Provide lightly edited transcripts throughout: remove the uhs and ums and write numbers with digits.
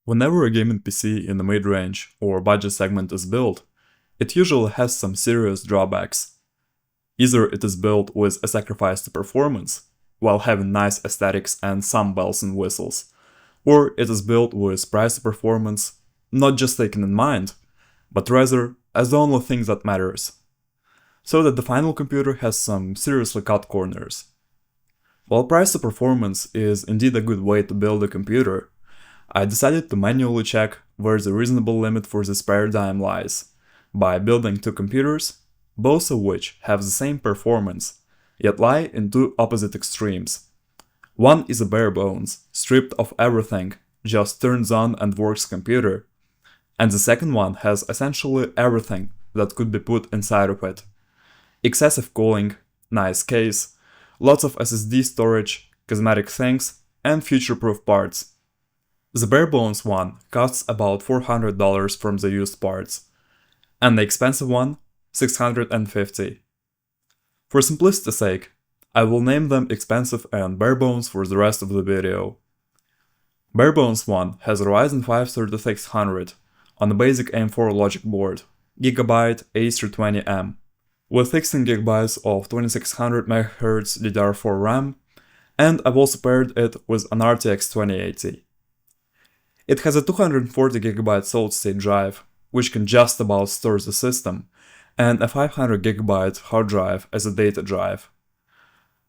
Whenever a gaming PC in the mid-range or budget segment is built, it usually has some serious drawbacks. Either it is built with a sacrifice to performance, while having nice aesthetics and some bells and whistles, or it is built with price to performance, not just taken in mind, but rather as the only thing that matters, so that the final computer has some seriously cut corners. While price to performance is indeed a good way to build a computer, I decided to manually check where the reasonable limit for this paradigm lies, by building two computers, both of which have the same performance, yet lie in two opposite extremes. One is a bare bones, stripped of everything, just turns on and works computer, and the second one has essentially everything that could be put inside of it. Excessive cooling, nice case, lots of SSD storage, cosmetic things, and future-proof parts. The bare bones one costs about $400 from the used parts, and the expensive one $650. For simplicity's sake, I will name them expensive and bare bones for the rest of the video. Bare bones one has a Ryzen 5 3600 on a basic M4 logic board, GB A320M, with 16GB of 2600MHz DDR4 RAM, and I've also paired it with an RTX 2080. It has a 240GB solid-state drive, which can just about store the system, and a 500GB hard drive as a data drive.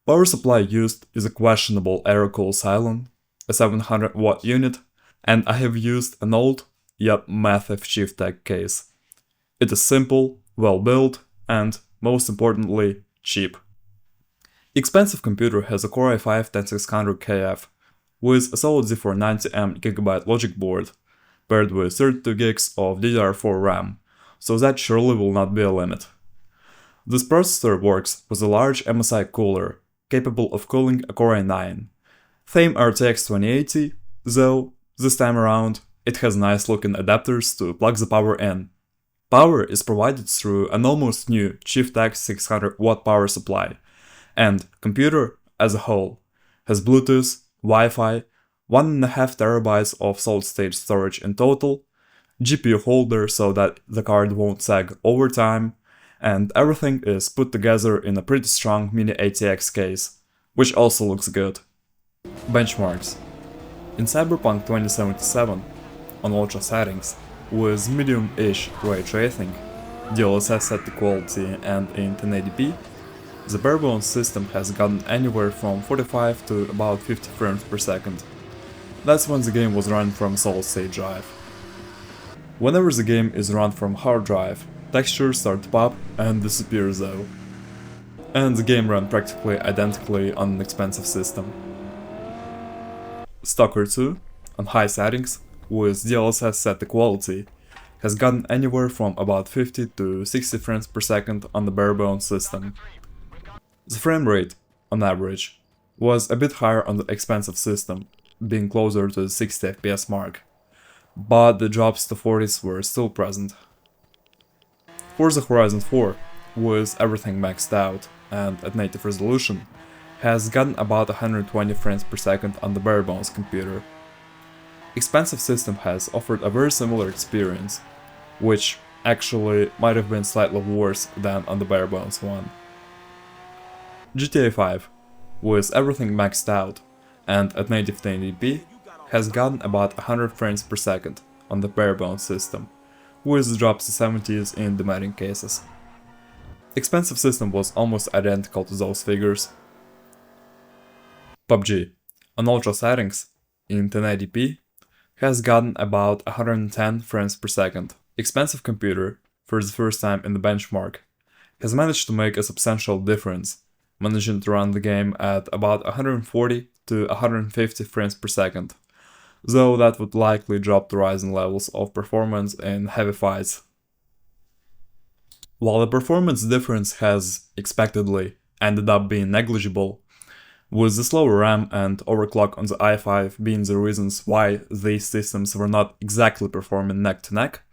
Power supply used is a questionable air-cooled Cylon, a 700-watt unit, and I have used an old, yet massive Shift-Tech case. It is simple, well-built, and, most importantly, cheap. Expensive computer has a Core i5-10600KF, with a solid Z490M GB logic board, paired with 32GB of DDR4 RAM, so that surely will not be a limit. This processor works with a large MSI cooler, capable of cooling a Core i9. Same RTX 2080, though, this time around, it has nice looking adapters to plug the power in. Power is provided through an almost new Shift-Tech 600-watt power supply, and computer, as a whole, has Bluetooth, Wi-Fi, 1.5TB of solid-state storage in total, GPU holder so that the card won't sag over time, and everything is put together in a pretty strong mini ATX case, which also looks good. Benchmarks. In Cyberpunk 2077, on ultra settings, with medium-ish ray tracing, DLSS set to quality and in 1080p, the barebones system has gotten anywhere from 45 to about 50 frames per second. That's when the game was run from solid-state drive. Whenever the game is run from hard drive, textures start to pop and disappear though. And the game ran practically identically on an expensive system. Stalker 2, on high settings, with DLSS set to quality, has gotten anywhere from about 50 to 60 frames per second on the barebones system. The frame rate, on average, was a bit higher on the expensive system, being closer to the 60 FPS mark, but the drops to 40s were still present. Forza Horizon 4, with everything maxed out and at native resolution, has gotten about 120 frames per second on the barebones computer. Expensive system has offered a very similar experience, which actually might have been slightly worse than on the barebones one. GTA 5, with everything maxed out and at native 1080p, has gotten about 100 frames per second on the barebones system, with drops to 70s in demanding cases. Expensive system was almost identical to those figures. PUBG, on ultra settings, in 1080p, has gotten about 110 frames per second. Expensive computer, for the first time in the benchmark, has managed to make a substantial difference, managing to run the game at about 140 to 150 frames per second, though that would likely drop the Ryzen levels of performance in heavy fights. While the performance difference has, expectedly, ended up being negligible, with the slower RAM and overclock on the i5 being the reasons why these systems were not exactly performing neck to neck,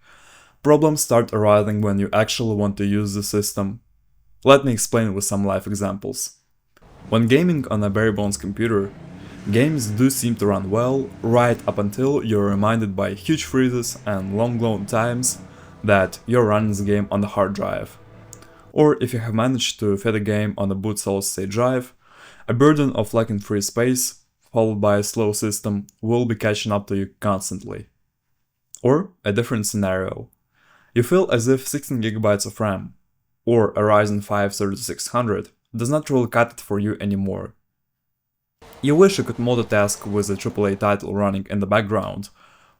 problems start arising when you actually want to use the system. Let me explain with some live examples. When gaming on a barebones computer, Games do seem to run well, right up until you're reminded by huge freezes and long load times that you're running the game on the hard drive. Or if you have managed to fit a game on a boot solid state drive, a burden of lacking free space, followed by a slow system, will be catching up to you constantly. Or a different scenario. You feel as if 16GB of RAM, or a Ryzen 5 3600, does not really cut it for you anymore. You wish you could multitask with a AAA title running in the background,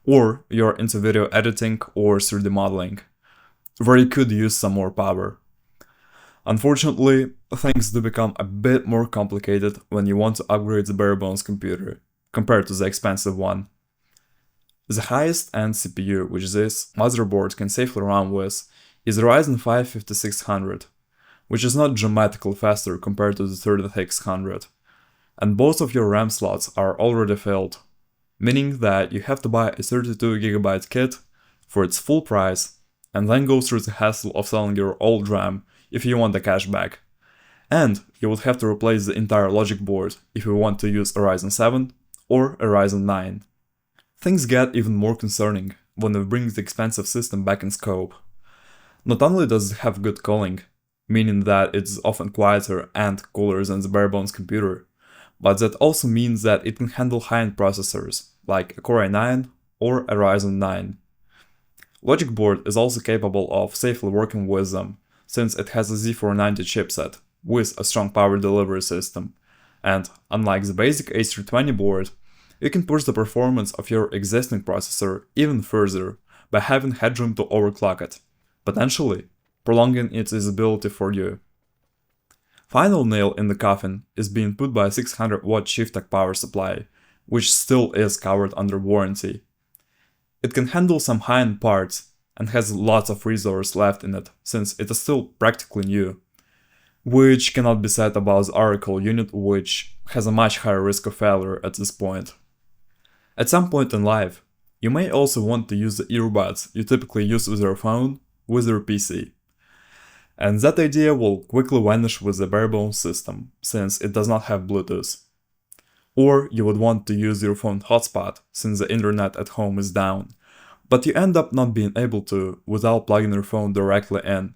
or you're into video editing or 3D modeling, where you could use some more power. Unfortunately, things do become a bit more complicated when you want to upgrade the bare bones computer, compared to the expensive one. The highest end CPU which this motherboard can safely run with is the Ryzen 5 5600, which is not dramatically faster compared to the 3600, and both of your RAM slots are already filled, meaning that you have to buy a 32GB kit for its full price and then go through the hassle of selling your old RAM if you want the cash back. And you would have to replace the entire logic board if you want to use a Ryzen 7 or a Ryzen 9. Things get even more concerning when we bring the expensive system back in scope. Not only does it have good cooling, meaning that it's often quieter and cooler than the bare bones computer, but that also means that it can handle high-end processors, like a Core i9 or a Ryzen 9. Logic board is also capable of safely working with them, since it has a Z490 chipset with a strong power delivery system, and unlike the basic A320 board, you can push the performance of your existing processor even further by having headroom to overclock it, potentially prolonging its usability for you. Final nail in the coffin is being put by a 600-watt shift-tech power supply, which still is covered under warranty. It can handle some high-end parts and has lots of resource left in it since it is still practically new, which cannot be said about the Oracle unit, which has a much higher risk of failure at this point. At some point in life, you may also want to use the earbuds you typically use with your phone with your PC. And that idea will quickly vanish with the bare bones system, since it does not have Bluetooth. Or you would want to use your phone hotspot, since the internet at home is down, but you end up not being able to without plugging your phone directly in.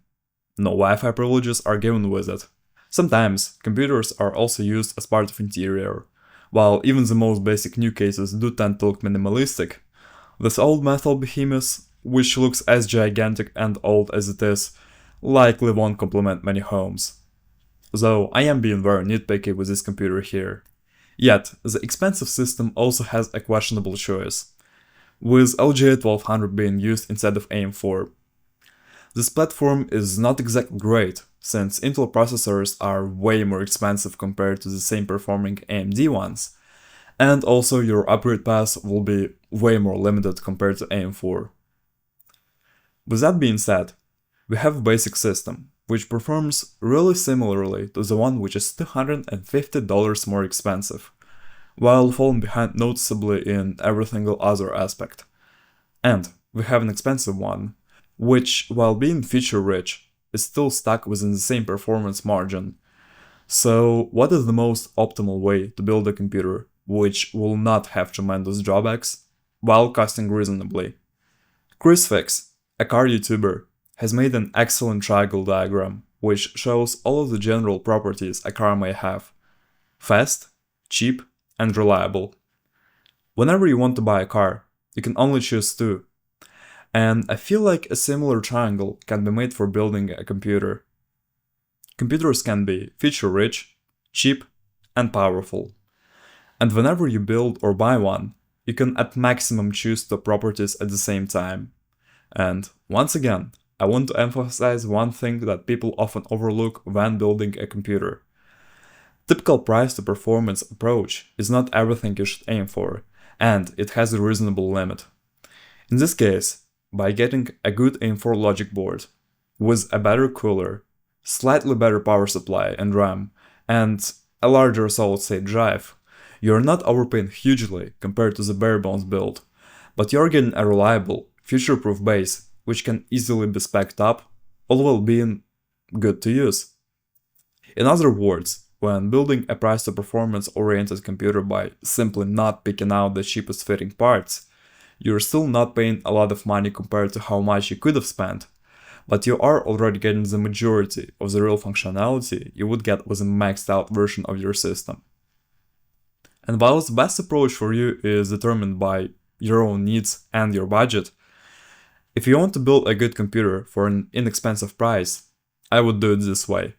No Wi-Fi privileges are given with it. Sometimes, computers are also used as part of interior. While even the most basic new cases do tend to look minimalistic, this old metal behemoth, which looks as gigantic and old as it is, likely won't complement many homes. Though I am being very nitpicky with this computer here. Yet, the expensive system also has a questionable choice, with LGA 1200 being used instead of AM4. This platform is not exactly great, since Intel processors are way more expensive compared to the same performing AMD ones, and also your upgrade path will be way more limited compared to AM4. With that being said, we have a basic system, which performs really similarly to the one which is $250 more expensive, while falling behind noticeably in every single other aspect. And we have an expensive one, which, while being feature-rich, is still stuck within the same performance margin. So, what is the most optimal way to build a computer which will not have tremendous drawbacks, while costing reasonably? ChrisFix, a car YouTuber, has made an excellent triangle diagram which shows all of the general properties a car may have: fast, cheap, and reliable. Whenever you want to buy a car, you can only choose two. And I feel like a similar triangle can be made for building a computer. Computers can be feature-rich, cheap, and powerful. And whenever you build or buy one, you can at maximum choose the properties at the same time. And once again, I want to emphasize one thing that people often overlook when building a computer. Typical price to performance approach is not everything you should aim for, and it has a reasonable limit. In this case, by getting a good AM4 logic board, with a better cooler, slightly better power supply and RAM, and a larger solid-state drive, you're not overpaying hugely compared to the bare-bones build, but you're getting a reliable, future-proof base which can easily be spec'd up, all while being good to use. In other words, when building a price to performance oriented computer by simply not picking out the cheapest fitting parts, you're still not paying a lot of money compared to how much you could have spent, but you are already getting the majority of the real functionality you would get with a maxed out version of your system. And while the best approach for you is determined by your own needs and your budget, if you want to build a good computer for an inexpensive price, I would do it this way.